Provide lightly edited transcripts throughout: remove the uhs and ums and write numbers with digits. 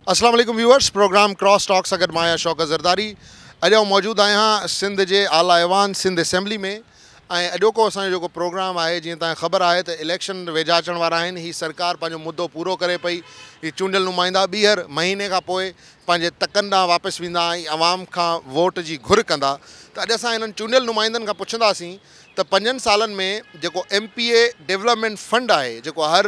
अस्सलाम वालेकुम viewers, programme cross talks अगर माया शौक़त ज़रदारी अॼु मौजूद आहियां सिंध जे आला ऐवान सिंध असेंबली में। अॼोको असांजो प्रोग्राम है, जीअं तव्हांखे ख़बर है तो इलेक्शन वेझा अचण वारा आहिनि। ही सरकार पंहिंजो मुद्दो पूरो करे पई। ही चूंडियल नुमाइंदा ॿीहर महीने खां पोइ पंहिंजे तकनि ॾांहुं वापसि वेंदा ऐं अवाम खां वोट जी घुर कंदा। त अॼु असां हिननि चूंडियल नुमाइंदनि खां पुछंदासीं त 5 सालनि में जेको MPA डेवलपमेंट फंड है, जेको हर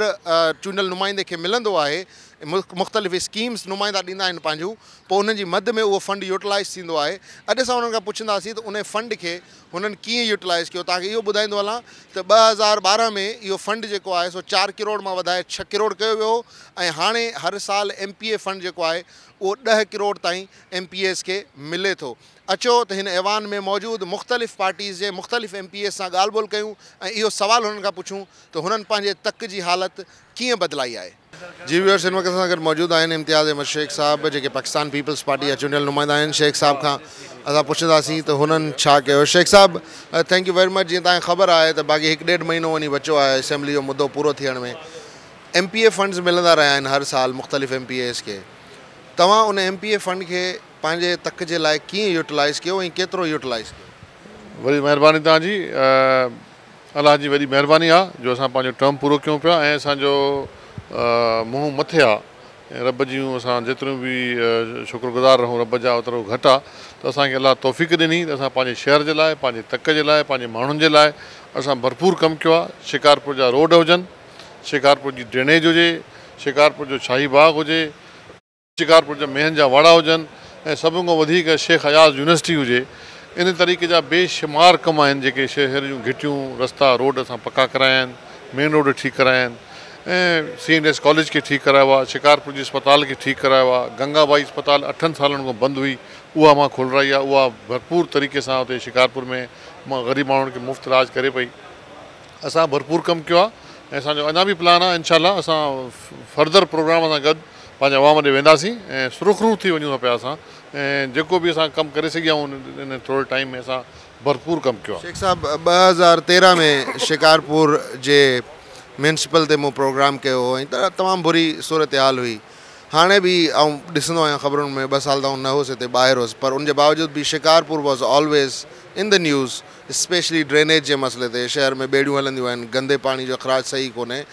चूंडियल नुमाइंदे खे मिलंदो आहे, मुख़्तलिफ़ स्कीम्स नुमाइंदा ॾींदा आहिनि पंहिंजूं, पोइ उन्हनि जी मद में उहो फंड यूटिलाइज़ थींदो आहे। अॼु असां उन्हनि खां पुछंदासीं त उन फंड खे हुननि कीअं यूटिलाइज़ कयो। तव्हांखे इहो ॿुधाईंदो हलां त 2012 में इहो फंड जेको आहे सो 4 करोड़ मां वधाए 6 करोड़ कयो वियो ऐं हाणे हर साल MPA फंड जेको आहे उहो 10 करोड़ ताईं MPAs खे मिले थो। अचो त हिन ऐवान में मौजूद मुख़्तलिफ़ पार्टीज़ जे मुख़्तलिफ़ MPAs सां ॻाल्हि ॿोल कयूं ऐं इहो सवाल हुननि खां पुछूं त हुननि पंहिंजे तक जी हालत कीअं बदिलाई आहे। जी व्यूअर्स, हिन वक़्त सां गॾु मौजूद आहिनि इम्तियाज़ अहमद शेख साहब, जेके पाकिस्तान पीपल्स पार्टी जा चूंडियल नुमाइंदा आहिनि। शेख साहब खां असां पुछंदासीं त हुननि छा कयो। शेख साहब, थैंक यू वेरी मच। जीअं तव्हांखे ख़बर आहे त बाक़ी 1-1.5 महीनो वञी बचो आहे असेंबली जो मुद्दो पूरो थियण में। MPA फंड्स मिलंदा रहिया आहिनि हर साल मुख़्तलिफ़ MPAs खे। तव्हां उन MPA फंड खे पंहिंजे तक जे लाइ कीअं यूटिलाइज़ कयो ऐं केतिरो यूटिलाइज़ कयो। वॾी महिरबानी तव्हांजी, अलाह जी वॾी महिरबानी आहे जो असां पंहिंजो टर्म पूरो कयूं पिया ऐं असांजो मुंहुं मथे आहे। रब जूं असां जेतिरियूं बि शुक्रगुज़ार रहूं रब जा, ओतिरो घटि आहे। त असांखे अलाह तौफ़ीक़ ॾिनी त असां पंहिंजे शहर जे लाइ, पंहिंजे तक जे लाइ, पंहिंजे माण्हुनि जे लाइ असां भरपूर कमु कयो आहे। शिकारपुर जा रोड हुजनि, शिकारपुर जी ड्रेनेज हुजे, शिकारपुर जो शाही बाग हुजे, शिकारपुर जा मेहन जा वाड़ा हुजनि ऐं सभिनि खां वधीक शेख अयाज़ यूनिवर्सिटी हुजे। इन तरीक़े जा बेशुमार कम आहिनि जेके शहर जूं घिटियूं रस्ता रोड असां पका कराया आहिनि, मेन रोड ठीकु कराया आहिनि ऐं CNS कॉलेज खे ठीकु करायो आहे, शिकारपुर जी अस्पताल खे ठीकु करायो आहे। गंगाबाई अस्पताल 8 सालनि खां बंदि हुई, उहा मां खोलराई आहे। उहा भरपूर तरीक़े सां हुते शिकारपुर में मां ग़रीब माण्हुनि खे मुफ़्त इलाज करे पई। असां भरपूर कमु कयो आहे ऐं असांजो अञा बि प्लान आहे। इंशाअल्लाह असां फर्दर प्रोग्राम सां गॾु पंहिंजे अवाम ॾे वेंदासीं ऐं सुरखरू थी वञूं पिया असां। ऐं जेको बि असां कमु करे सघिया आहियूं इन थोरे टाइम में असां भरपूर कमु कयो आहे। शेख साहब, 2013 में शिकारपुर जे म्यूनसिपल ते मूं प्रोग्राम कयो ऐं तमामु बुरी सूरत हाल हुई। हाणे बि आउं ॾिसंदो आहियां ख़बरुनि में 2 साल त न हुउसि हिते, ॿाहिरि हुउसि, पर उनजे बावजूद बि Shikarpur was always in the news, specially drainage जे मसइले ते। शहर में ॿेड़ियूं हलंदियूं आहिनि, गंदे पाणी जो अख़राज सही कोन्हे।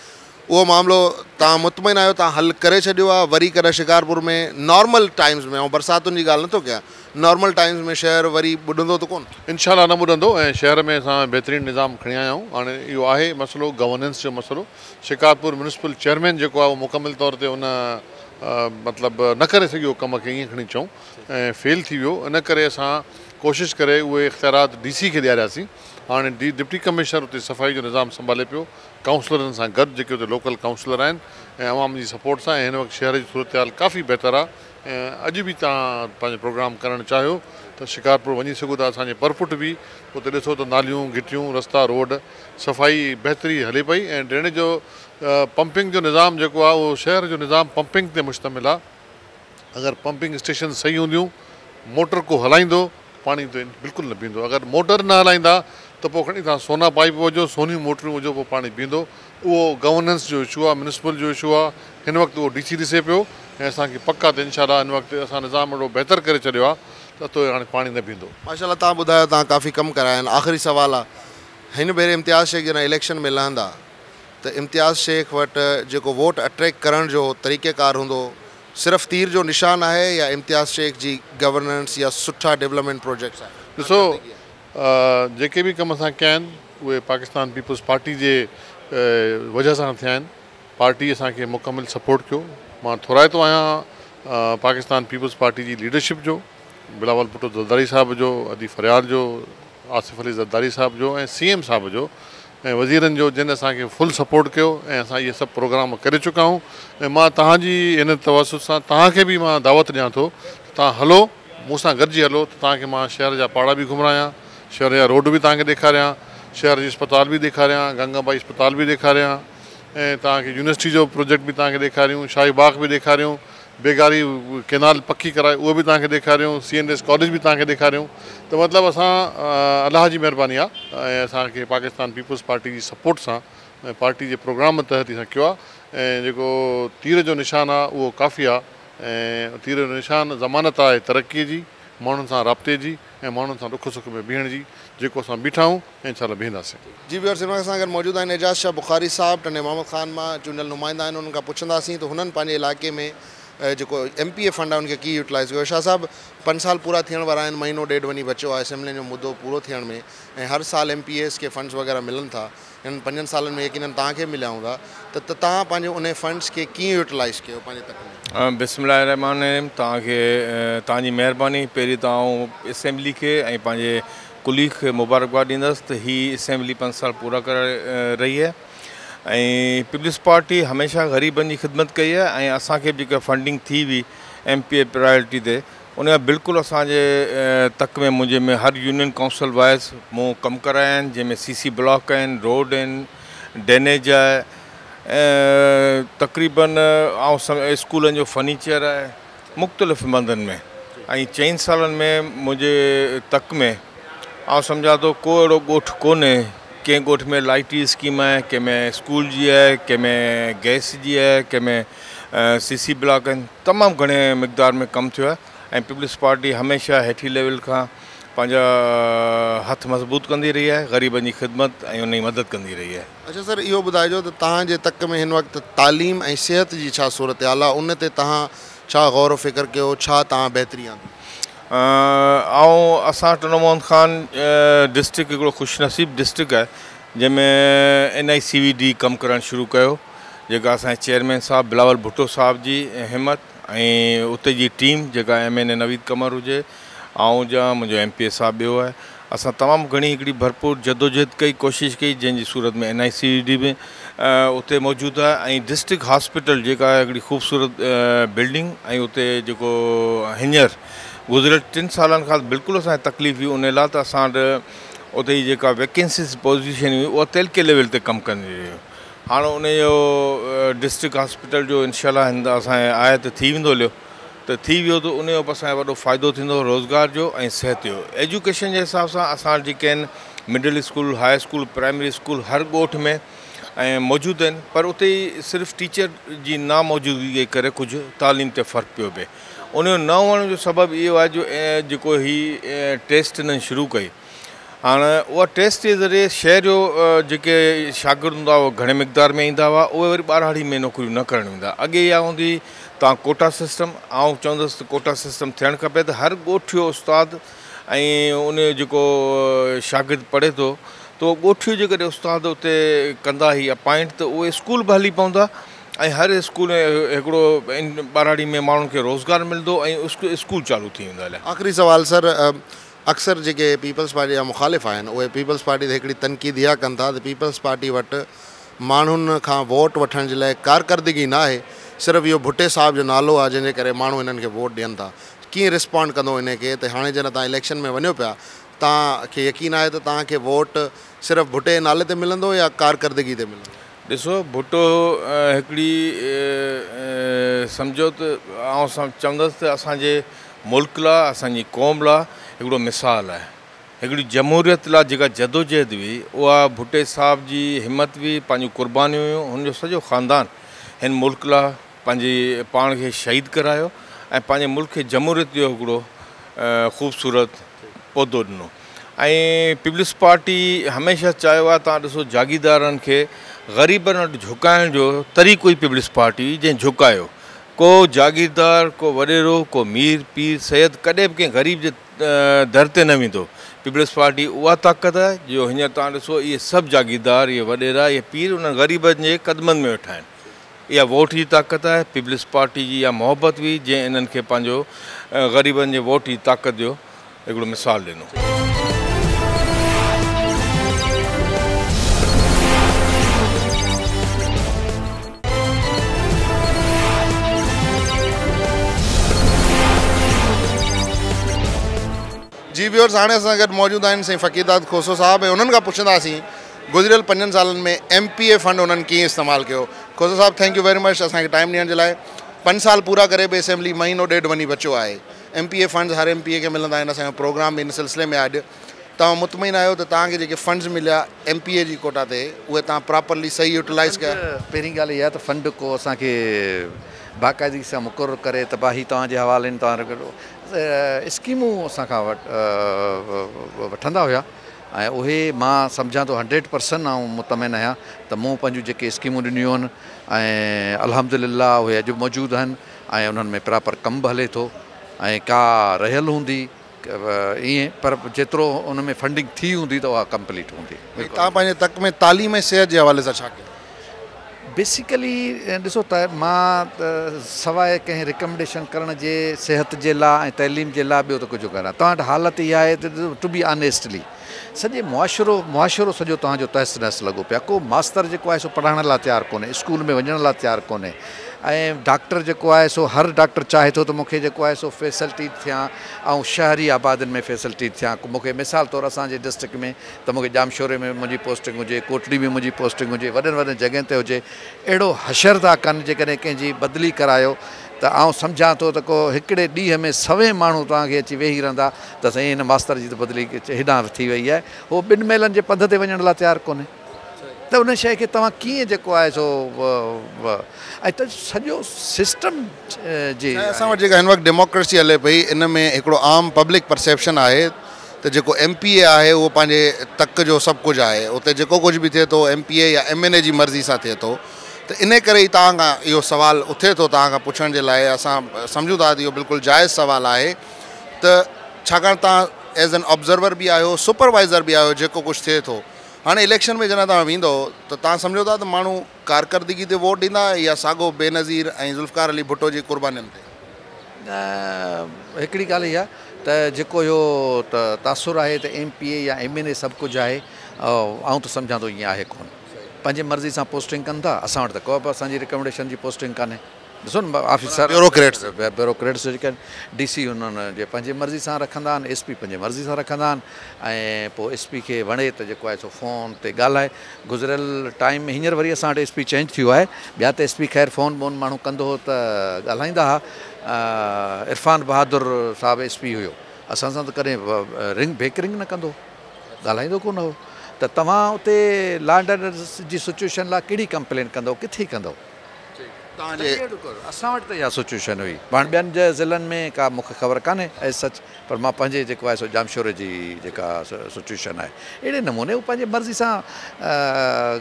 उहो मामिलो तव्हां मुतमइन आहियो, तव्हां हल करे छॾियो आहे। वरी कॾहिं शिकारपुर में नॉर्मल टाइम्स में, ऐं बरसातुनि जी ॻाल्हि नथो कयां, नॉर्मल टाइम्स में शहर वरी ॿुॾंदो त कोन? इंशाअल्लाह न ॿुॾंदो ऐं शहर में असां बहितरीनु निज़ाम खणी आया आहियूं। हाणे इहो आहे मसइलो गवर्नेंस जो मसइलो। शिकारपुर म्यूनिसिपल चेयरमैन जेको आहे उहो मुकमिल तौर ते उन मतिलबु न करे सघियो कम खे, ईअं खणी चऊं, ऐं फेल थी वियो। इन करे असां कोशिशि करे उहे इख़्तियारात DC खे ॾियारियासीं। हाणे डिप्टी कमिश्नर उते सफ़ाई जो निज़ाम संभाले पियो काउंसलरनि सां गॾु, जेके उते लोकल काउंसलर आहिनि ऐं अवाम जी सपोर्ट सां। ऐं हिन वक़्तु शहर जी सूरत हाल काफ़ी बहितर आहे। ऐं अॼु बि तव्हां पंहिंजो प्रोग्राम करणु चाहियो त शिकारपुर वञी सघो था। असांजे परपुट बि उते ॾिसो त नालियूं, घिटियूं, रस्ता, रोड, सफ़ाई बहितरी हले पई ऐं ड्रेनेज जो पंपिंग जो निज़ाम जेको आहे उहो शहर जो निज़ाम पंपिंग ते मुश्तमिल आहे। अगरि पंपिंग स्टेशन सही हूंदियूं, मोटर को हलाईंदो, पाणी त बिल्कुलु न पींदो। अगरि मोटर न हलाईंदा त पोइ खणी तव्हां सोना पाइप विझो, सोनियूं मोटरूं विझो, पोइ पाणी पींदो। उहो गवर्नेंस जो इशू आहे, म्यूनिसिपल जो इशू आहे। हिन वक़्तु उहो DC ॾिसे पियो ऐं असांखे पका त इंशाअल्लाह हिन वक़्तु असां निज़ाम अहिड़ो बहितर करे छॾियो आहे त तो हाणे पाणी न पींदो। माशाअल्लाह, तव्हां ॿुधायो तव्हां काफ़ी कमु कराया आहिनि। आख़िरी सुवाल आहे, हिन भेरे इम्तियाज़ शेख जॾहिं इलेक्शन में लहंदा त इम्तियाज़ शेख वटि जेको वोट अट्रैक्ट करण जो तरीक़ेकार हूंदो, सिर्फ़ु तीर जो निशान आहे या इम्तियाज़ शेख जी गवर्नेंस या सुठा डेवलपमेंट प्रोजेक्ट्स आहिनि? ॾिसो, जेके बि कम असां कया आहिनि उहे पाकिस्तान पीपल्स पार्टी जे वजह सां थिया आहिनि। पार्टी असांखे मुकमिल सपोर्ट कयो। मां थोराइतो आहियां पाकिस्तान पीपल्स पार्टी जी लीडरशिप जो, बिलावल भुट्टो ज़रदारी साहब जो, अदी फरियाद जो, आसिफ अली ज़रदारी साहब जो ऐं CM साहब जो ऐं वज़ीरनि जो, जिन असांखे फुल सपोर्ट कयो ऐं असां इहे सभु प्रोग्राम करे चुका आहियूं। ऐं मां तव्हांजी इन तवसुत सां तव्हांखे बि मां दावत ॾियां थो, तव्हां हलो, मूंसां गॾिजी हलो त तव्हांखे मां शहर जा पाड़ा बि घुमायां, शहर जा रोड बि तव्हांखे ॾेखारियां, शहर जी अस्पताल बि ॾेखारियां, गंगाबाई अस्पताल बि ॾेखारियां ऐं तव्हांखे यूनिवर्सिटी जो प्रोजेक्ट बि तव्हांखे ॾेखारियूं, शाही बाग बि ॾेखारियूं, बेगारी केनाल पकी कराए उहो बि तव्हांखे ॾेखारियूं, CNS कॉलेज बि तव्हांखे ॾेखारियूं। त मतिलबु असां अलाह जी महिरबानी आहे ऐं असांखे पाकिस्तान पीपल्स पार्टी जी सपोर्ट सां पार्टी जे प्रोग्राम तहत असां कयो आहे। ऐं जेको तीर जो निशान आहे उहो काफ़ी आहे ऐं तीर जो निशान ज़मानत आहे तरक़ीअ जी, माण्हुनि सां राब्ते जी ऐं माण्हुनि सां दुख सुख में बीहण जी, जेको असां बीठा आहियूं ऐं इंशाअल्लाह बीहंदासीं। जी व्यूअर्स, हिन सां गॾु मौजूदु आहिनि एजाज़ शाह बुखारी साहब, टने मोहम्मद ख़ान मां चूंडियल नुमाइंदा आहिनि। उन्हनि खां पुछंदासीं त हुननि पंहिंजे इलाइक़े में जेको MPA फंड आहे उनखे कीअं यूटिलाइज़ कयो। शाह साहब, 5 साल पूरा थियण वारा आहिनि, महीनो ॾेढ वञी बचियो आहे असेंबली जो मुद्दो पूरो थियण में, ऐं हर साल MPAs खे फंड्स वग़ैरह मिलनि था। हिन 5 सालनि में यकीनन तव्हांखे मिलिया हूंदा, त तव्हां पंहिंजे उन फंड्स खे कीअं यूटिलाइज़ कयो पंहिंजे तक में? बिस्मिल्लाहिर्रहमानिर्रहीम। तव्हांखे तव्हांजी महिरबानी। पहिरीं त आउं असेंबली खे ऐं पंहिंजे कुलीग खे मुबारकबाद ॾींदुसि त हीअ असेंबली 5 साल पूरा करे रही आहे ऐं पीपल्स पार्टी हमेशह ग़रीबनि जी ख़िदमत कई आहे ऐं असांखे बि जेका फंडिंग थी हुई MPA प्रायोरिटी ते, उन जा बिल्कुलु असांजे तक में मुंहिंजे में हर यूनियन काउंसिल वाइज़ मूं कमु कराया आहिनि, जंहिंमें CC ब्लॉक आहिनि, रोड आहिनि, ड्रेनेज आहे, तक़रीबन ऐं स्कूलनि जो फर्नीचर आहे, मुख़्तलिफ़ मंदनि में। ऐं 4 सालनि में मुंहिंजे तक में आउं सम्झा थो को अहिड़ो ॻोठु कोन्हे, कंहिं ॻोठ में लाइट जी स्कीम आहे, कंहिंमें स्कूल जी आहे, कंहिंमें गैस जी आहे, कंहिंमें CC ब्लॉक आहिनि। तमामु घणे मिक़दार में कमु थियो आहे ऐं पीपल्स पार्टी हमेशह हेठी लेवल खां पंहिंजा हथ मज़बूत कंदी रही आहे, ग़रीबनि जी ख़िदमत ऐं उन जी मदद कंदी रही आहे। अच्छा सर, इहो ॿुधाइजो त तव्हांजे तक में हिन वक़्तु तालीम ऐं सिहत जी छा सूरत हाल आहे, उन ते तव्हां छा गौर फ़िक्र कयो, छा तव्हां बहितरी आंदी? असां टनो मोहम्मद ख़ान डिस्ट्रिक्ट हिकिड़ो ख़ुशनसीब डिस्ट्रिक्ट आहे जंहिंमें NICVD कमु करणु शुरू कयो, जेका असांजे चेयरमैन साहब बिलावल भुट्टो साहब जी हिमत ऐं उते जी टीम जेका MNA नवीद कमर हुजे, आउं जा मुंहिंजो MPA साहब ॿियो आहे। असां तमामु घणी हिकिड़ी भरपूर जदोजहद कई, कोशिशि कई, जंहिंजी सूरत में NICVD में उते मौजूदु आहे ऐं डिस्ट्रिक्ट हॉस्पिटल जेका आहे हिकिड़ी ख़ूबसूरत बिल्डिंग ऐं उते जेको हींअर गुज़िरियल 3 सालनि खां बिल्कुलु असांखे तकलीफ़ हुई, उन लाइ त असां वटि उते जी जेका वैकेंसीज़ पोज़ीशन हुई उहा तेलके लेवल ते कमु कंदी रही। हाणे उनजो डिस्ट्रिक्ट हॉस्पिटल जो इंशाअल्लाह हिंद असांजे आहे त थी वेंदो हलियो, त थी वियो त उनजो बि असांखे वॾो फ़ाइदो थींदो रोज़गार जो ऐं सिहत जो। एजुकेशन जे हिसाब सां असां जेके आहिनि middle school, high school, primary school हर ॻोठ में ऐं मौजूदु आहिनि, पर उते ई सिर्फ़ु टीचर जी नामौजूदगी जे करे कुझु तालीम ते फ़र्क़ु पियो पए। उनजो न हुअण जो सबबु इहो आहे जो जेको हीउ टेस्ट हिननि शुरू कई, हाणे उहा टेस्ट जे ज़रिए शहर जो जेके शागिर्द हूंदा हुआ घणे मिक़दार में ईंदा हुआ, उहे वरी 12 में नौकरियूं न करणु वेंदा। अॻे इहा हूंदी तव्हां कोटा सिस्टम, आउं चवंदुसि त कोटा सिस्टम थियणु खपे त हर ॻोठ जो उस्ताद ऐं उन जेको शागिर्द पढ़े थो त उहो ॻोठ जो जेकॾहिं उस्ताद उते कंदा ई अपॉइंट, त उहे स्कूल बि हली पवंदा ऐं हर स्कूल में हिकिड़ो 12 में माण्हुनि खे रोज़गार मिलंदो ऐं स्कूल चालू थी वेंदा। आख़िरी सवाल सर, अक्सर जेके पीपल्स पार्टी जा मुखालिफ़ आहिनि उहे पीपल्स पार्टी ते हिकिड़ी तनक़ीद इहा कनि था त पीपल्स पार्टी वटि माण्हुनि खां वोट वठण जे लाइ कारकर्दगी न आहे, सिर्फ़ु इहो भुट्टे साहब जो नालो आहे जंहिंजे करे माण्हू हिननि खे वोट ॾियनि था। कीअं रिस्पॉन्ड कंदो इन खे त हाणे जॾहिं तव्हां इलेक्शन में वञो पिया, तव्हांखे यकीन आहे त तव्हांखे वोट सिर्फ़ु भुट्टे जे नाले ते मिलंदो या कारकर्दगी ते मिलंदो? ॾिसो, भुट्टो हिकिड़ी सम्झो त आउं चवंदुसि त असांजे मुल्क लाइ, असांजी क़ौम लाइ हिकिड़ो मिसाल आहे। हिकिड़ी जमहूरियत लाइ जेका जदोजहद हुई उहा भुट्टे साहब जी हिमत हुई, पंहिंजूं क़ुर्बानियूं हुयूं, हुनजो सॼो ख़ानदान हिन मुल्क लाइ पंहिंजे पाण खे शहीद करायो ऐं पंहिंजे मुल्क खे जमहूरियत जो हिकिड़ो ख़ूबसूरत उहिदो ॾिनो। ऐं पीपल्स पार्टी हमेशह चाहियो आहे, तव्हां ॾिसो जागीरदारनि खे ग़रीबनि वटि झुकाइण जो तरीक़ो ई पीपल्स पार्टी जंहिं झुकायो। को जागीरदार, को वॾेरो, को मीर पीर सैयद कॾहिं बि कंहिं ग़रीब जे दर ते न वेंदो। पीपल्स पार्टी उहा ताक़त आहे जो हींअर तव्हां ॾिसो इहे सभु जागीरदार, इहे वॾेरा, इहे पीर उन्हनि ग़रीबनि जे क़दमनि में वेठा आहिनि। इहा वोट जी ताक़त आहे, पीपल्स पार्टी जी इहा मोहबत हुई जंहिं इन्हनि खे पंहिंजो ग़रीबनि जे वोट जी ताक़त जो हिकिड़ो मिसाल ॾिनो। जी व्यूअर्स, हाणे असां गॾु मौजूदु आहिनि साईं फ़क़ीरदाद खोसो साहब, ऐं उन्हनि खां पुछंदासीं गुज़िरियल 5 सालनि में MPA फंड उन्हनि कीअं इस्तेमालु कयो। खोसो साहब, थैंक यू वेरी मच असांखे टाइम ॾियण जे लाइ। 5 साल पूरा करे बि असेंबली महीनो ॾेढ वञी बचियो आहे। MPA फंड्स हर MPA खे मिलंदा आहिनि। असांजो प्रोग्राम बि इन सिलसिले में आहे। तव्हां मुतमइन आहियो त तव्हांखे जेके फंड्स मिलिया MPA जी कोटा ते उहे तव्हां प्रॉपरली सही यूटिलाइज़ कया? पहिरीं ॻाल्हि इहा त फंड को असांखे बाक़ाइदगी सां मुक़ररु करे त भाई तव्हांजे हवाले तव्हां स्कीमूं असांखां वठंदा हुया ऐं उहे मां सम्झां थो 100% आउं मुतमिन आहियां त मूं पंहिंजूं जेके स्कीमूं ॾिनियूं आहिनि ऐं अल्हम्दुलिल्लाह उहे अॼु मौजूदु आहिनि ऐं उन्हनि में प्रॉपर कमु बि हले थो ऐं का रहियल हूंदी ईअं पर जेतिरो उन में फंडिंग थी हूंदी त उहा कंप्लीट हूंदी। तव्हां पंहिंजे तक में तालीम ऐं सिहत जे हवाले सां छा कयो? बेसिकली ॾिसो त मां सवाइ कंहिं रिकमेंडेशन करण जे सिहत जे लाइ ऐं तइलीम जे लाइ ॿियो त कुझु करां। तव्हां वटि हालत इहा आहे त टू बी ऑनेस्टली सॼे मुआशिरो सॼो तव्हांजो तहस नहस लॻो पिया। को मास्तर जेको आहे सो पढ़ाइण लाइ तयारु कोन्हे, स्कूल में वञण लाइ तयारु कोन्हे ऐं डॉक्टर जेको आहे सो हर डॉक्टर चाहे थो त मूंखे जेको आहे सो फैसिलिटी थियां ऐं शहरी आबादियुनि में फैसिलिटी थियां। मूंखे मिसाल तौरु असांजे डिस्ट्रिक्ट में त मूंखे जामशोरे में मुंहिंजी पोस्टिंग हुजे, कोटड़ी में मुंहिंजी पोस्टिंग हुजे, वॾनि वॾनि जॻहियुनि ते हुजे। अहिड़ो हशर था कनि जेकॾहिं कंहिंजी बदिली करायो त आउं सम्झां थो त को हिकिड़े ॾींहं में 100 माण्हू तव्हांखे अची वेही रहंदा त साईं हिन मास्तर जी त बदिली हेॾां थी वई आहे। उहो 2 मेलनि जे पंध ते वञण लाइ तयारु कोन्हे त उन शइ खे तव्हां कीअं जेको आहे सो ऐं त सॼो सिस्टम जे असां वटि जेका हिन वक़्तु डेमोक्रेसी हले पई इन में हिकिड़ो आम पब्लिक परसेप्शन आहे त जेको MPA आहे उहो पंहिंजे तक जो सभु कुझु आहे। उते जेको कुझु बि थिए थो MPA या MNA जी मर्ज़ी सां थिए थो त इन करे ई तव्हां खां इहो सुवालु उथे थो तव्हां खां पुछण जे लाइ। असां सम्झूं था त इहो बिल्कुलु जाइज़ सुवालु आहे त छाकाणि तव्हां एज़ एन ऑब्ज़र्वर बि आहियो, सुपरवाइज़र बि आहियो जेको कुझु थिए थो। हाणे इलेक्शन में जॾहिं तव्हां वेंदो त तव्हां सम्झो था त माण्हू कारकर्दगी ते वोट ॾींदा या साॻो बेनज़ीर ऐं ज़ुल्फ़िकार अली भुट्टो जी कुर्बानीनि ते? हिकिड़ी ॻाल्हि इहा त जेको इहो त तासुरु आहे त MPA या MNA सभु कुझु आहे आउं त सम्झां थो ईअं आहे कोन। पंहिंजे मर्ज़ी सां पोस्टिंग कनि था। असां वटि त को बि असांजी रिकमेंडेशन जी पोस्टिंग कान्हे। ॾिसो न ऑफिसर ब्यूरोक्रेट्स जेके DC हुननि जे पंहिंजे मर्ज़ी सां रखंदा आहिनि, SP पंहिंजे मर्ज़ी सां रखंदा आहिनि ऐं पोइ SP खे वणे त जेको आहे सो फ़ोन ते ॻाल्हाए। गुज़िरियल टाइम में हींअर वरी असां वटि SP चेंज थियो आहे। ॿिया त SP ख़ैर फ़ोन माण्हू कंदो हो त ॻाल्हाईंदा हुआ। इरफ़ान बहादुर साहिबु SP हुयो, असां सां त कॾहिं बेकरिंग न कंदो, ॻाल्हाईंदो कोन हो। त तव्हां उते लॉ एंड ऑर्डर जी सिचुएशन लाइ कहिड़ी कंप्लेन कंदव, किथे कंदव? असां वटि त इहा सिचुएशन हुई। पाण ॿियनि जे ज़िलनि में का मूंखे ख़बर कान्हे एज सच, पर मां पंहिंजे जेको आहे सो जामशोरे जी जेका सिचुएशन आहे अहिड़े नमूने उहो पंहिंजे मर्ज़ी सां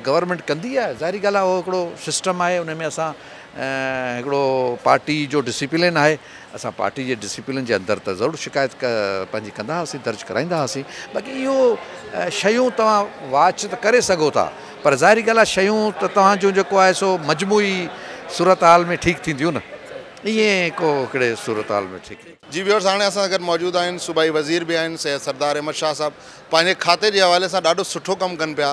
गवर्नमेंट कंदी आहे। ज़ाहिरी ॻाल्हि आहे उहो हिकिड़ो सिस्टम आहे, उन में असां हिकिड़ो पार्टी जो डिसिप्लिन आहे। असां पार्टी जे डिसिप्लिन जे अंदरि त ज़रूरु शिकायत पंहिंजी कंदा हुआसीं, दर्ज कराईंदा हुआसीं। बाक़ी इहो शयूं तव्हां वाच त करे सघो था, पर ज़ाहिरी ॻाल्हि आहे शयूं त तव्हांजो जेको आहे सो मजमूई सूरत हाल में ठीकु थींदियूं न, ईअं को हिकिड़े सूरत हाल में ठीकु। जी व्यूअर्स, हाणे असां गॾु मौजूदु आहिनि सूबाई वज़ीर बि आहिनि सैयद सरदार अहमद शाह साहब। पंहिंजे खाते जे हवाले सां ॾाढो सुठो कमु कनि पिया।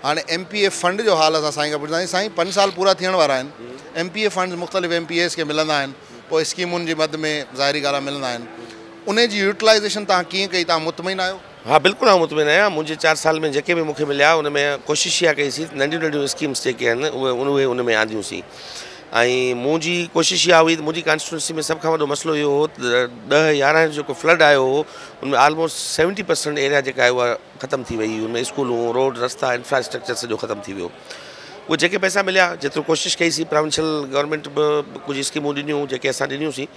हाणे MPA फंड जो हाल असां साईं खां पुछंदासीं। साईं 5 साल पूरा थियण वारा आहिनि। MPA फंड्स मुख़्तलिफ़ MPAs खे मिलंदा आहिनि, पोइ स्कीमुनि जी मद में ज़ाहिरी ॻाल्हि आहे मिलंदा आहिनि। उन जी यूटिलाइज़ेशन तव्हां कीअं कई? तव्हां मुतमिन आहियो? हाँ बिल्कुलु आउं मुतमिन आहियां। मुंहिंजे 4 साल में जेके बि मूंखे मिलिया उन में कोशिशि इहा कईसीं नंढियूं नंढियूं स्कीम्स जेके आहिनि उहे उन में आंदियूंसीं। ऐं मुंहिंजी कोशिशि इहा हुई, मुंहिंजी कॉन्स्टिट्यूंसी में सभु खां वॾो मसइलो इहो हो 10-11 जेको फ्लड आयो हो उनमें ऑलमोस्ट 70% एरिया जेका आहे उहा ख़तमु थी वई। उनमें स्कूलूं, रोड, रस्ता, इंफ्रास्ट्रक्चर सॼो ख़तमु थी वियो। उहे जेके पैसा मिलिया जेतिरो कोशिशि कईसीं, प्रोविंशियल गवर्नमेंट बि कुझु स्कीमूं ॾिनियूं जेके असां ॾिनियूंसीं,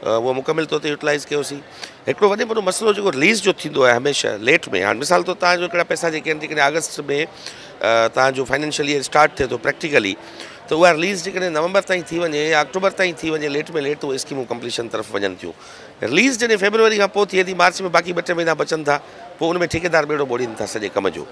उहो मुकमिल तौर ते यूटिलाइज़ कयोसीं। हिकिड़ो वॾे वॾो मसइलो जेको रिलीज़ जो थींदो आहे हमेशह लेट में। हाणे मिसाल तौर तव्हांजो हिकिड़ा पैसा जेके आहिनि जेकॾहिं अगस्त में तव्हांजो फाइनेंशियल ईयर स्टार्ट थिए थो प्रैक्टिकली, त उहा रिलीज़ जेकॾहिं नवंबर ताईं थी वञे या अक्टूबर ताईं थी वञे लेट में लेट, त उहे स्कीमूं कंप्लीशन तरफ़ वञनि थियूं। रिलीज़ जॾहिं फेबरवरी खां पोइ थिए थी, मार्च में बाक़ी 2-3 महीना बचनि था, पोइ उन में ठेकेदार ॿेड़ो ॿोड़ीनि था सॼे कम जो।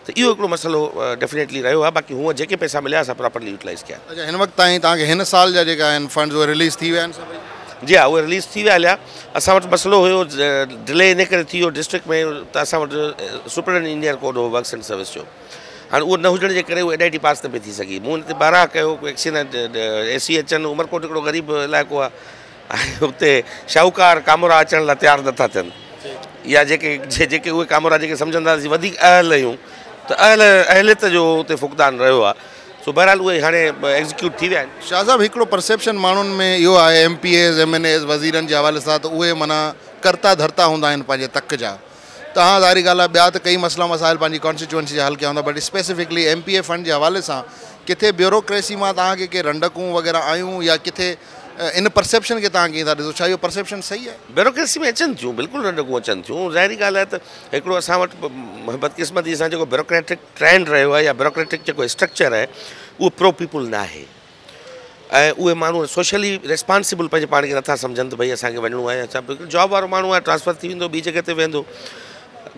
त इहो हिकिड़ो मसइलो डेफिनेटली रहियो आहे। बाक़ी हूअं जेके पैसा मिलिया असां प्रॉपरली यूटिलाइज़ कया। अच्छा, हिन वक़्तु ताईं तव्हांखे हिन साल जा जेका आहिनि फंड्स उहे रिलीज़ थी विया आहिनि सभई? जी हा, उहे रिलीज़ थी विया हलिया। असां वटि मसइलो हुयो डिले इन करे थी वियो डिस्ट्रिक्ट में, त असां वटि सुपरिटेंडेंट इंजीनियर कोड हो वर्क्स एंड सर्विस जो। हाणे उहो न हुजण जे करे उहो NIT पास न पई थी सघी। मूं हुन ते बारह कयो, एक्सीडेंट SCH उमरकोट हिकिड़ो ग़रीब इलाइक़ो आहे, ऐं हुते शाहूकार कामोरा अचण लाइ तयारु नथा थियनि, या जेके उहे कामोरा जेके सम्झंदासीं वधीक अहल आहियूं, त अहलियत जो उते फुक़दान रहियो आहे। सो बहरहाल उहे हाणे एग्ज़ीक्यूट थी विया आहिनि। शाह साहब, हिकिड़ो परसेप्शन माण्हुनि में इहो आहे MPAs MNAs वज़ीरनि जे हवाले सां त उहे माना करता धरता हूंदा आहिनि पंहिंजे तक जा, तव्हां ज़ाहिरी ॻाल्हि आहे ॿिया त कई मसइला मसाइल पंहिंजी कॉन्स्टिट्यूएंसी जा हल कया हूंदा, बट स्पेसिफिकली MPA फंड जे हवाले सां किथे ब्यूरोक्रेसी मां तव्हांखे के रंडकूं वग़ैरह आयूं या किथे इन परसेप्शन खे तव्हां कीअं था ॾिसो, छा इहो परसेप्शन सही आहे? ब्यूरोक्रेसी में अचनि थियूं, बिल्कुलु रंडकूं अचनि थियूं। ज़ाहिरी ॻाल्हि आहे त हिकिड़ो असां वटि बदकिस्मती सां जेको ब्यूरोक्रेटिक ट्रेंड रहियो आहे या ब्यूरोक्रेटिक जेको स्ट्रक्चर आहे उहो प्रो पीपुल न आहे ऐं उहे माण्हू सोशली रिस्पॉन्सिबल पंहिंजे पाण खे नथा सम्झनि त भई असांखे वञिणो आहे, असां बिल्कुलु जॉब वारो माण्हू आहे, ट्रांसफर थी वेंदो ॿी जॻह ते वेंदो।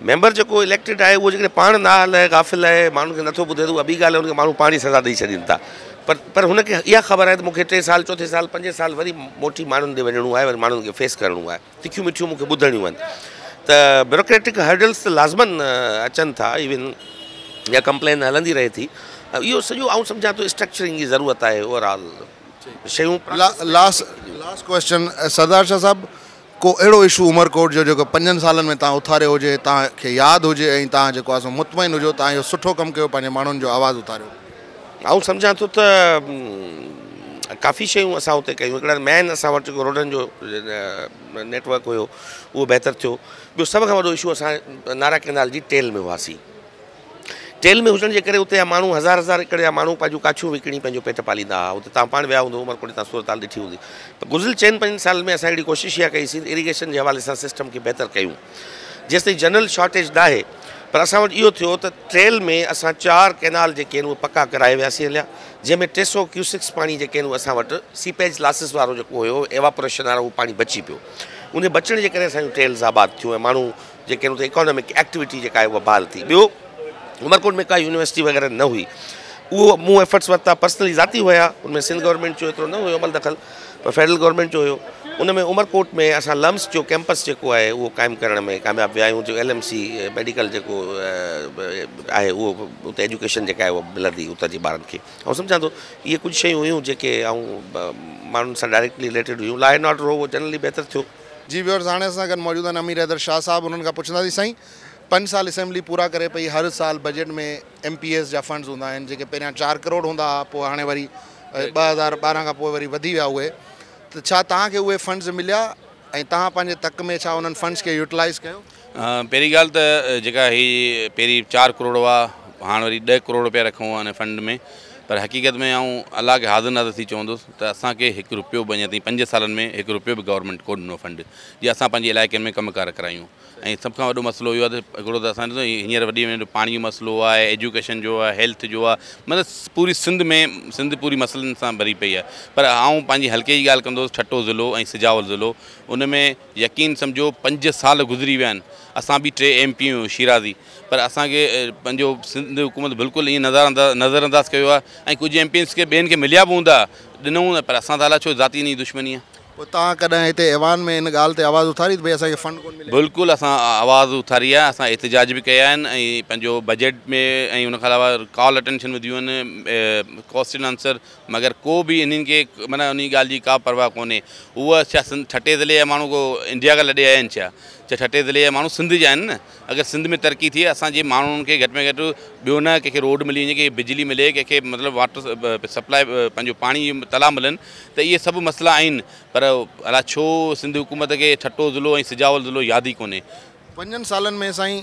मेंबर जेको इलेक्टेड आहे उहो जेकॾहिं पाण ना हलाए, गाफ़िल आहे, माण्हुनि खे नथो ॿुधे त उहा ॿी ॻाल्हि आहे, हुनखे माण्हू पाण ई सज़ा ॾेई छॾीनि था। पर हुनखे इहा ख़बर आहे त मूंखे 3 साल 4 साल 5 साल वरी मोटी माण्हुनि ॾे वञिणो आहे, वरी माण्हुनि खे फेस करिणो आहे, तिखियूं मिठियूं मूंखे ॿुधणियूं आहिनि। त ब्यूरोक्रेटिक हर्डल्स त लाज़मन अचनि था, इवन या कंप्लेन हलंदी रहे थी। इहो सॼो आउं सम्झां थो स्ट्रक्चरिंग जी ज़रूरत आहे ओवरऑल शयूं। लास्ट क्वेश्चन सरदार शाह साहब, को अहिड़ो इशू उमरकोट जो जेको 5 सालनि में तव्हां उथारियो हुजे, तव्हांखे यादि हुजे ऐं तव्हां जेको आहे मुतमइन हुजो तव्हां इहो सुठो कमु कयो, पंहिंजे माण्हुनि जो आवाज़ु उथारियो? आउं सम्झां थो त काफ़ी शयूं असां हुते कयूं। हिकिड़ा मेन असां वटि जेको रोडनि जो नेटवर्क हुयो उहो बहितर थियो। ॿियो सभ खां वॾो इशू असां नारा कैनाल जी टेल में हुआसीं। टेल में हुजण जे करे उते जा माण्हू हज़ार एकड़ जा माण्हू पंहिंजूं काछियूं विकिणी पंहिंजो पेट पालींदा हुआ। उते तव्हां पाण विया हूंदो, उमरकोट तव्हां सूरताल ॾिठी हूंदी। पर गुज़िरियल 4-5 साल में असां अहिड़ी कोशिशि इहा कईसीं इरीगेशन जे हवाले सां सिस्टम खे बहितर कयूं, जेसिताईं जनरल शॉर्टेज न आहे। पर असां वटि इहो थियो त ट्रेल में असां 4 कैनाल जेके आहिनि उहे पका कराए वियासीं हलिया, जंहिंमें 300 क्यूसिक्स पाणी जेके आहिनि उहे असां वटि सीपेज लॉसिस वारो जेको हुयो, एवापोरेशन वारो उहो पाणी बची पियो। उन बचण जे करे असांजूं ट्रेल्स आबाद थियूं ऐं माण्हू जेके आहिनि उते इकोनॉमिक एक्टिविटी जेका आहे उहा बहाल थी। ॿियो उमरकोट में का यूनिवर्सिटी वग़ैरह न हुई, उहो मूं एफर्ट्स वरिता पर्सनली ज़ाती हुया। उनमें सिंध गवर्नमेंट जो एतिरो न हुयो अमल दख़ल, पर फेडरल गवर्नमेंट जो हुयो। उनमें उमरकोट में असां लम्स जो कैंपस जेको आहे उहो क़ाइमु करण में कामयाबु विया आहियूं। जो LMC मेडिकल जेको आहे उहो उते एजुकेशन जेका आहे उहा मिलंदी उतां जे ॿारनि खे। ऐं सम्झां थो इहे कुझु शयूं हुयूं जेके माण्हुनि सां डायरेक्टली रिलेटेड हुयूं। लॉ एंड ऑर्डर उहो जनरली बहितर थियो। जी व्यूअर्स, हाणे असां गॾु मौजूदु आहिनि अमीर हैदर शाह साहब। उन्हनि खां पुछंदासीं साईं, 5 साल असेंबली पूरा करे पई, हर साल बजट में MPS जा फंड्स हूंदा आहिनि जेके पहिरियां 4 करोड़ हूंदा हुआ, पोइ हाणे वरी 2012 खां पोइ वरी वधी विया उहे। त छा तव्हांखे उहे फंड्स मिलिया ऐं तव्हां पंहिंजे तक में छा उन्हनि फंड्स खे यूटिलाइज़ कयो? पहिरीं ॻाल्हि त जेका ही पहिरीं 4 करोड़ हुआ, हाणे वरी 10 करोड़ रुपया रखूं हिन फंड में। पर हक़ीक़त में आऊं अलाह खे हाज़िर नाज़िर थी चवंदुसि त असांखे 1 रुपयो बि अञा ताईं 5 सालनि में 1 रुपयो बि गवर्नमेंट कोन ॾिनो फंड, जीअं असां पंहिंजे इलाइक़े में कमकार करायूं। ऐं सभ खां वॾो मसइलो इहो आहे त हिकिड़ो त असां ॾिसो हींअर वॾी में पाणी जो मसइलो आहे, एजुकेशन जो आहे, हेल्थ जो आहे, मतिलबु पूरी सिंध पूरी मसइलनि सां भरी पई आहे। पर आऊं पंहिंजी हल्के जी ॻाल्हि कंदुसि, ठट्टो ज़िलो ऐं सिजावल ज़िलो, उन में यकीन सम्झो 5 साल गुज़री विया आहिनि। असां बि 3 MP हुयूं शिराज़ी, पर असांखे पंहिंजो सिंध हुकूमत बिल्कुलु ईअं नज़रअंदाज़ कयो आहे। ऐं कुझु MPs खे ॿियनि खे मिलिया बि हूंदा, ॾिनऊं न, पर असां त अलाए छो ज़ाती इन जी दुश्मनी आहे। पोइ तव्हां कॾहिं हिते ऐवान में इन ॻाल्हि ते आवाज़ु उथारी त भई असांखे फंड कोन मिले? बिल्कुलु असां आवाज़ु उथारी आहे, असां एतिजाज बि कया आहिनि ऐं पंहिंजो बजट में ऐं उनखां अलावा कॉल अटेंशन विधियूं आहिनि, क्वेश्चन आंसर। मगर को बि इन्हनि खे माना उन ॻाल्हि जी का परवाह कोन्हे। उहा छा ठटे ज़िले जा माण्हू को इंडिया खां लॾे आया आहिनि छा? ठटे ज़िले जा माण्हू सिंध जा आहिनि न। अगरि सिंध में तरक़ी थिए, असांजे माण्हुनि खे घटि में घटि ॿियो न कंहिंखे रोड मिली वञे, कंहिंखे बिजली मिले, कंहिंखे मतिलबु वाटर सप्लाई पंहिंजो पाणी तलाउ मिलनि, त इहे सभु मसइला आहिनि। पर अलाए छो सिंध हुकूमत खे ठट्टो ज़िलो ऐं सिजावल ज़िलो यादि ई कोन्हे। 5 सालनि में साईं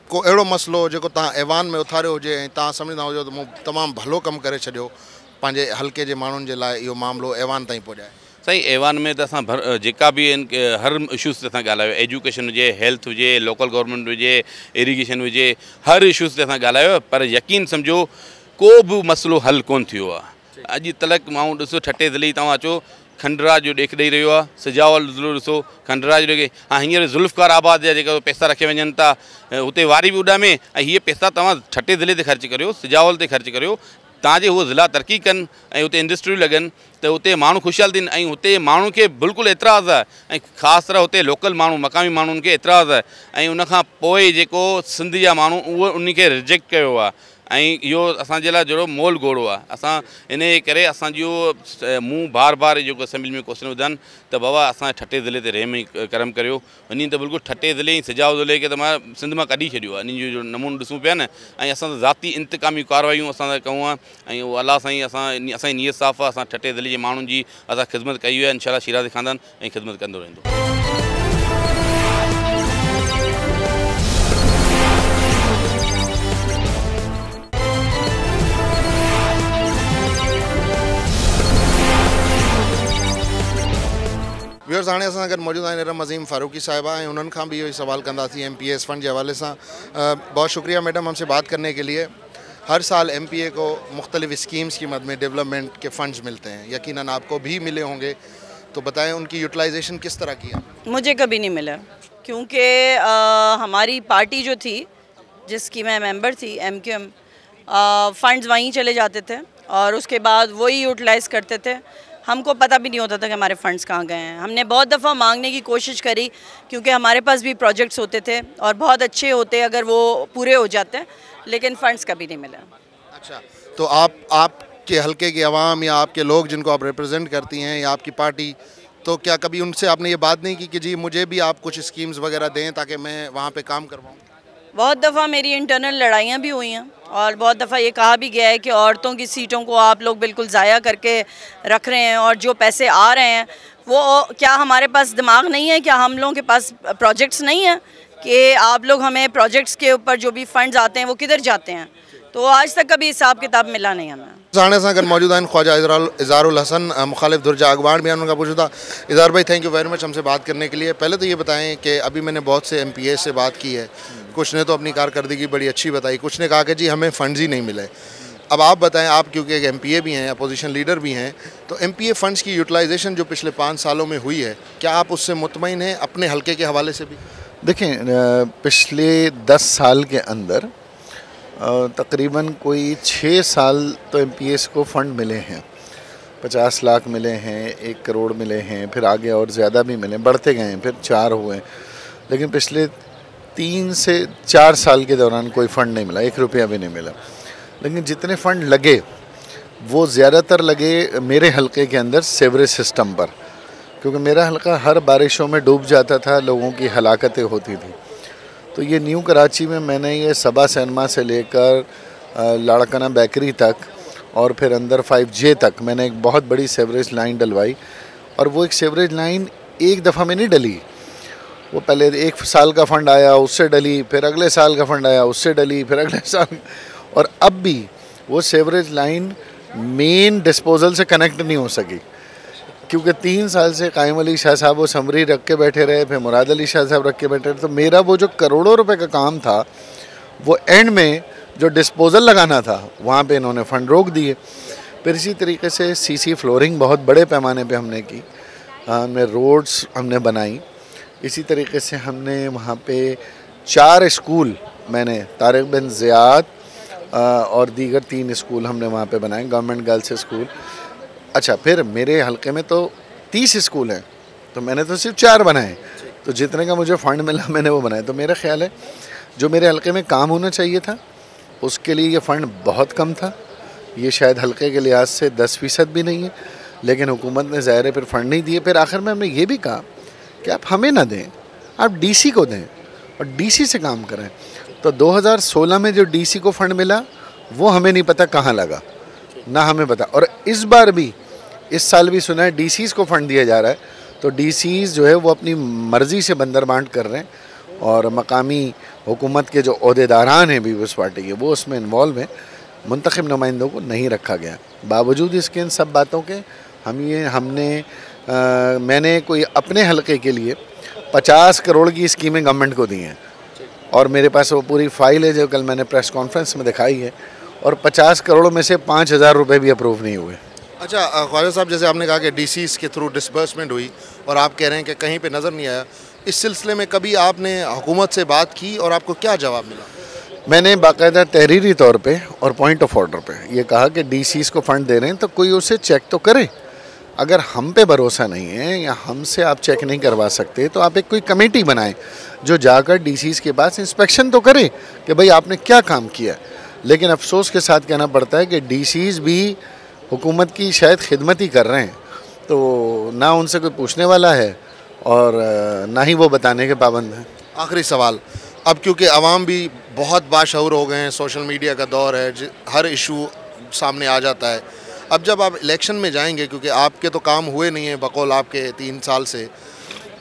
को अहिड़ो मसइलो जेको तव्हां ऐवान में उथारियो हुजे ऐं तव्हां सम्झंदा हुजो त मूं तमामु भलो कमु करे छॾियो पंहिंजे हल्के जे माण्हुनि जे लाइ, इहो मामिलो ऐवान ताईं पहुचाए? साईं ऐवान में त असां जेका बि आहिनि हर इशूज़ ते असां ॻाल्हायो, एजुकेशन हुजे, हेल्थ हुजे, लोकल गवर्नमेंट हुजे, इरीगेशन हुजे, हर इशूज़ ते असां ॻाल्हायो। पर यकीन सम्झो को बि मसइलो हल कोन थियो आहे अॼु तलक। माण्हू ॾिसो ठटे ज़िले तव्हां अचो, खंडरा जो ॾेख ॾेई रहियो आहे, सिजावल ज़िलो ॾिसो, खंडरा जो ॾेखे। हाँ, हींअर ज़ुल्फ़कार आबाद जा जेका पैसा रखे वञनि था, हुते वारी बि उॾामे, ऐं हीअ पैसा तव्हां ठटे ज़िले ते ख़र्चु करियो, सिजावल ते ख़र्चु करियो, ताजे उहो ज़िला तरक़ी कनि ऐं उते इंडस्ट्रियूं लॻनि, त उते माण्हू ख़ुशहाल थियनि। ऐं हुते माण्हू खे बिल्कुलु एतिराज़ु आहे, ऐं ख़ासि तरह हुते लोकल माण्हू मक़ामी माण्हुनि खे एतिराज़ु आहे। ऐं उनखां पोइ जेको सिंध जा माण्हू उहो उनखे रिजेक्ट कयो आहे। ऐं इहो असांजे लाइ जहिड़ो मोल घोड़ो आहे। असां इन जे करे असांजो मूं बार जेको असेंबली में क्वेश्चन ॿुधनि त बाबा असां ठटे ज़िले ते रहम करम करियो। वञी त बिल्कुलु ठटे ज़िले ऐं सिजाव ज़िले खे त मां सिंध मां कढी छॾियो आहे। इन जो नमूनो ॾिसूं पिया न। ऐं असां ज़ाती इंतकामी कार्रवायूं असां कयूं आहे। ऐं उहो अलाह साईं असांजी नियत साफ़ आहे। असां ठटे ज़िले जे माण्हुनि जी असां ख़िदमत कई आहे। इंशाअल्लाह शिराज़ी ख़ानदान ऐं ख़िदमत कंदो रहंदो। व्यूअर्स हाणे असां गॾु मौजूदु आहिनि इरम अज़ीम फारूकी साहिबा ऐं उन्हनि खां बि इहो ई सवाल कंदासीं MPS फ़ंड के हवाले से। बहुत शुक्रिया मैडम हमसे बात करने के लिए। हर साल MPA को मुख्तलिफ़ स्कीम्स की मद में डेवलपमेंट के फ़ंड्स मिलते हैं, यकीनन आपको भी मिले होंगे, तो बताएं उनकी यूटिलाइजेशन किस तरह की है? मुझे कभी नहीं मिला, क्योंकि हमारी पार्टी जो थी जिसकी मैं मेंबर थी MQM, फ़ंड्स वहीं चले जाते थे और उसके बाद वही यूटिलाइज़ करते थे। हमको पता भी नहीं होता था कि हमारे फ़ंड्स कहाँ गए हैं। हमने बहुत दफ़ा मांगने की कोशिश करी, क्योंकि हमारे पास भी प्रोजेक्ट्स होते थे और बहुत अच्छे होते अगर वो पूरे हो जाते, लेकिन फ़ंड्स कभी नहीं मिला। अच्छा, तो आपके हल्के की आवाम या आपके लोग जिनको आप रिप्रेजेंट करती हैं या आपकी पार्टी, तो क्या कभी उनसे आपने ये बात नहीं की कि जी मुझे भी आप कुछ स्कीम्स वगैरह दें ताकि मैं वहाँ पे काम करवाऊँ? बहुत दफ़ा मेरी इंटरनल लड़ाइयाँ भी हुई हैं और बहुत दफ़ा ये कहा भी गया है कि औरतों की सीटों को आप लोग बिल्कुल ज़ाया करके रख रहे हैं और जो पैसे आ रहे हैं वो क्या हमारे पास दिमाग नहीं है, क्या हम लोगों के पास प्रोजेक्ट्स नहीं हैं कि आप लोग हमें प्रोजेक्ट्स के ऊपर जो भी फंड्स आते हैं वो किधर जाते हैं? तो आज तक कभी हिसाब किताब मिला नहीं हमें। साढ़े सां गॾु मौजूद आहिनि ख्वाजा इज़ारुल हसन, मुखालिफ दुर्जा अगवान भी उनका पूछा था। इज़ार भाई, थैंक यू वेरी मच हमसे बात करने के लिए। पहले तो ये बताएं कि अभी मैंने बहुत से MPA से बात की है, कुछ ने तो अपनी कारकर्दगी बड़ी अच्छी बताई, कुछ ने कहा कि जी हमें फ़ंड्स ही नहीं मिले। अब आप बताएं, आप क्योंकि एक MPA भी हैं, अपोजिशन लीडर भी हैं, तो MPA फ़ंड्स की यूटिलाइजेशन जो पिछले 5 सालों में हुई है, क्या आप उससे मुतमईन हैं अपने हल्के के हवाले से भी? देखें, पिछले 10 साल के अंदर तकरीबन कोई 6 साल तो MPS को फ़ंड मिले हैं। 50 लाख मिले हैं, 1 करोड़ मिले हैं, फिर आगे और ज़्यादा भी मिले, बढ़ते गए हैं, फिर 4 हुए। लेकिन पिछले 3 से 4 साल के दौरान कोई फ़ंड नहीं मिला, 1 रुपया भी नहीं मिला। लेकिन जितने फ़ंड लगे वो ज़्यादातर लगे मेरे हलके के अंदर सेवरेज सिस्टम पर, क्योंकि मेरा हलका हर बारिशों में डूब जाता था, लोगों की हलाकतें होती थी। तो ये न्यू कराची में मैंने ये सबा सिनेमा से लेकर लाड़काना बेकरी तक और फिर अंदर 5J तक मैंने एक बहुत बड़ी सेवरेज लाइन डलवाई। और वो एक सेवरेज लाइन एक दफ़ा में नहीं डली, वो पहले 1 साल का फ़ंड आया उससे डली, फिर अगले साल का फ़ंड आया उससे डली, फिर अगले साल, और अब भी वो सेवरेज लाइन मेन डिस्पोज़ल से कनेक्ट नहीं हो सकी, क्योंकि 3 साल से कायम अली शाह साहब वो समरी रख के बैठे रहे, फिर मुराद अली शाह साहब रख के बैठे रहे। तो मेरा वो जो करोड़ों रुपए का काम था, वो एंड में जो डिस्पोज़ल लगाना था वहाँ पे इन्होंने फ़ंड रोक दिए। फिर इसी तरीके से CC फ्लोरिंग बहुत बड़े पैमाने पे हमने की, हमने रोड्स हमने बनाई। इसी तरीके से हमने वहाँ पे 4 स्कूल, मैंने तारिक बिन ज़ियाद और दीगर 3 स्कूल हमने वहाँ पे बनाए, गवर्नमेंट गर्ल्स स्कूल। अच्छा, फिर मेरे हलके में तो 30 स्कूल हैं, तो मैंने तो सिर्फ 4 बनाए, तो जितने का मुझे फ़ंड मिला मैंने वो बनाए। तो मेरा ख्याल है जो मेरे हलके में काम होना चाहिए था उसके लिए ये फ़ंड बहुत कम था। ये शायद हलके के लिहाज से 10% भी नहीं है, लेकिन हुकूमत ने ज़ाहिर है फिर फ़ंड नहीं दिए। फिर आखिर में हमने ये भी कहा कि आप हमें ना दें, आप DC को दें और DC से काम करें। तो 2016 में जो DC को फ़ंड मिला वो हमें नहीं पता कहाँ लगा, ना हमें पता। और इस बार भी, इस साल भी सुना है DCs को फ़ंड दिया जा रहा है, तो DCs जो है वो अपनी मर्ज़ी से बंदर बांट कर रहे हैं और मकामी हुकूमत के जो अहदेदारान हैं पीपल्स पार्टी के, वो उसमें इन्वॉल्व हैं। मुंतखब नुमाइंदों को नहीं रखा गया। बावजूद इसके इन सब बातों के मैंने कोई अपने हलके के लिए 50 करोड़ की स्कीमें गवर्नमेंट को दी हैं और मेरे पास वो पूरी फाइल है जो कल मैंने प्रेस कॉन्फ्रेंस में दिखाई है, और 50 करोड़ में से 5,000 रुपये भी अप्रूव नहीं हुए। अच्छा ख्वाजा साहब, जैसे आपने कहा कि DCs के थ्रू डिसबर्समेंट हुई और आप कह रहे हैं कि कहीं पे नज़र नहीं आया, इस सिलसिले में कभी आपने हुकूमत से बात की और आपको क्या जवाब मिला? मैंने बाकायदा तहरीरी तौर पे और पॉइंट ऑफ ऑर्डर पे ये कहा कि DCs को फ़ंड दे रहे हैं तो कोई उसे चेक तो करे। अगर हम पे भरोसा नहीं है या हमसे आप चेक नहीं करवा सकते तो आप एक कोई कमेटी बनाएं जो जाकर DCs के पास इंस्पेक्शन तो करे कि भाई आपने क्या काम किया। लेकिन अफसोस के साथ कहना पड़ता है कि DCs भी हुकूमत की शायद खिदमत ही कर रहे हैं, तो ना उनसे कोई पूछने वाला है और ना ही वो बताने के पाबंद हैं। आखिरी सवाल, अब क्योंकि आवाम भी बहुत बाशऊर हो गए हैं, सोशल मीडिया का दौर है, हर इशू सामने आ जाता है, अब जब आप इलेक्शन में जाएंगे, क्योंकि आपके तो काम हुए नहीं हैं बकौल आपके 3 साल से,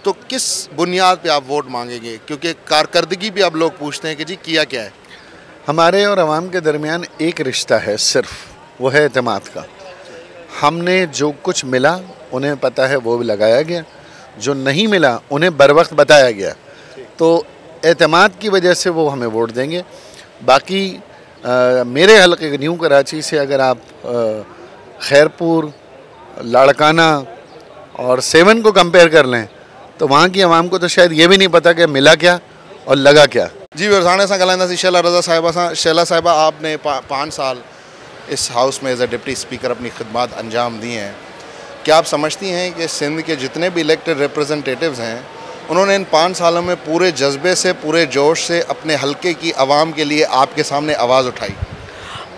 तो किस बुनियाद पे आप वोट मांगेंगे? क्योंकि कारकर्दगी भी अब लोग पूछते हैं कि जी किया क्या है। हमारे और आवाम के दरमियान एक रिश्ता है सिर्फ, वो है एतमाद का। हमने जो कुछ मिला उन्हें पता है वो भी लगाया गया, जो नहीं मिला उन्हें बर वक्त बताया गया, तो एतमाद की वजह से वो हमें वोट देंगे। बाकी मेरे हल्के न्यू कराची से अगर आप खैरपुर, लाड़काना और 7 को कंपेयर कर लें तो वहाँ की आवाम को तो शायद ये भी नहीं पता कि मिला क्या और लगा क्या। जी वरसाने से ॻाल्हाईंदासीं शैला रज़ा साहिबा सां। शैला साहिबा, आपने 5 साल इस हाउस में एज ए डिप्टी स्पीकर अपनी खिदमत अंजाम दी हैं। क्या आप समझती हैं कि सिंध के जितने भी इलेक्टेड रिप्रेजेंटेटिव्स हैं उन्होंने इन 5 सालों में पूरे जज्बे से, पूरे जोश से अपने हल्के की आवाम के लिए आपके सामने आवाज़ उठाई?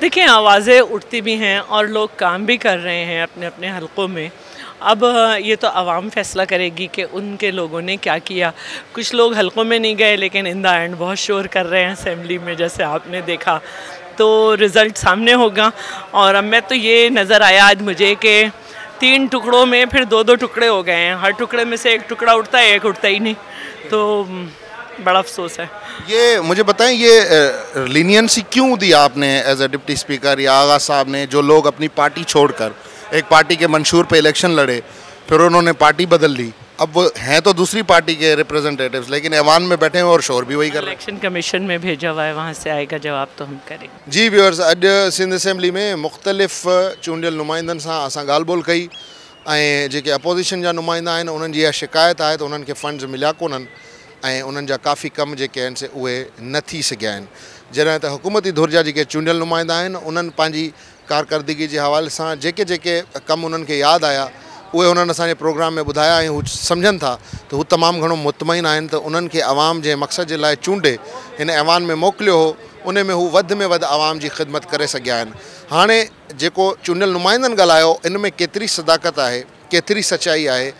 देखिए, आवाज़ें उठती भी हैं और लोग काम भी कर रहे हैं अपने अपने हलकों में। अब ये तो आवाम फैसला करेगी कि उनके लोगों ने क्या किया। कुछ लोग हलकों में नहीं गए लेकिन इन द एंड बहुत शोर कर रहे हैं असेंबली में, जैसे आपने देखा, तो रिज़ल्ट सामने होगा। और अब मैं तो ये नज़र आया आज मुझे कि 3 टुकड़ों में फिर 2-2 टुकड़े हो गए हैं। हर टुकड़े में से एक टुकड़ा उठता है, एक उठता ही नहीं, तो बड़ा अफसोस है। ये मुझे बताएं, ये लीनियंसी क्यों दी आपने एज ए डिप्टी स्पीकर या आगा साहब ने, जो लोग अपनी पार्टी छोड़कर एक पार्टी के मंशूर पे इलेक्शन लड़े, फिर उन्होंने पार्टी बदल ली, अब वो हैं तो दूसरी पार्टी के रिप्रेजेंटेटिव्स लेकिन ऐवान में बैठे हैं और शोर भी वही कर रहे हैं। इलेक्शन कमीशन में भेजा हुआ है, वहाँ से आएगा जवाब तो हम करेंगे। जी व्यूअर्स, अॼु सिंध असेंबली में मुख़्तलिफ़ चूंडियल नुमाइंदनि सां असां ॻाल्हि ॿोल कई ऐं जेके अपोज़िशन जा नुमाइंदा आहिनि उन्हनि जी इहा शिकायत आहे त उन्हनि खे फंड्स मिलिया कोन्हनि ऐं उन्हनि जा काफ़ी कम जेके आहिनि से उहे न थी सघिया आहिनि। जॾहिं त हुकूमती धुर जा जेके चूंडियल नुमाइंदा आहिनि उन्हनि पंहिंजी कारकर्दगी जे हवाले सां जेके जेके कम उन्हनि खे यादि आया उहे उन्हनि असांजे प्रोग्राम में ॿुधाया ऐं हू सम्झनि था त हू तमामु घणो मुतमइन आहिनि त उन्हनि खे आवाम जे मक़सद जे लाइ चूंडे हिन ऐवान में मोकिलियो हो, उन में हू वधि में वधि आवाम जी ख़िदमत करे सघिया आहिनि। हाणे जेको चूंडियल नुमाइंदनि ॻाल्हायो, इन में केतिरी सदाकत आहे, केतिरी सचाई आहे,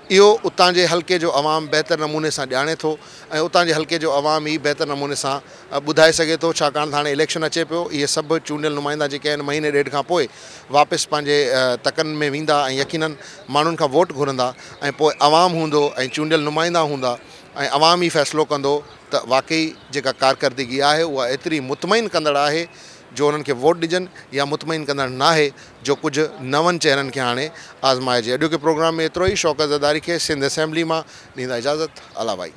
इहो उतां जे हल्के जो आवाम बहितर नमूने सां ॼाणे थो ऐं उतां जे हल्के जो आवाम ई बहितर नमूने सां ॿुधाए सघे थो। छाकाणि त हाणे इलेक्शन अचे पियो, इहे सभु चूंडियल नुमाइंदा जेके आहिनि महीने ॾेढ खां पोइ वापसि पंहिंजे तकनि में वेंदा ऐं यकीनन माण्हुनि खां वोट घुरंदा ऐं पोइ आवाम हूंदो ऐं चूंडियल नुमाइंदा हूंदा ऐं आवाम ई फ़ैसिलो कंदो त वाक़ई जेका कारकर्दगी आहे उहा एतिरी मुतमइन कंदड़ आहे जो उन्हनि खे वोट ॾिजनि या मुतमइन कंदड़ न आहे जो कुझु नवनि चेहरनि खे हाणे आज़माइजे। अॼोके प्रोग्राम में एतिरो ई। शौकत ज़रदारी खे सिंध असेंबली मां ॾींदा इजाज़त। अला भाई।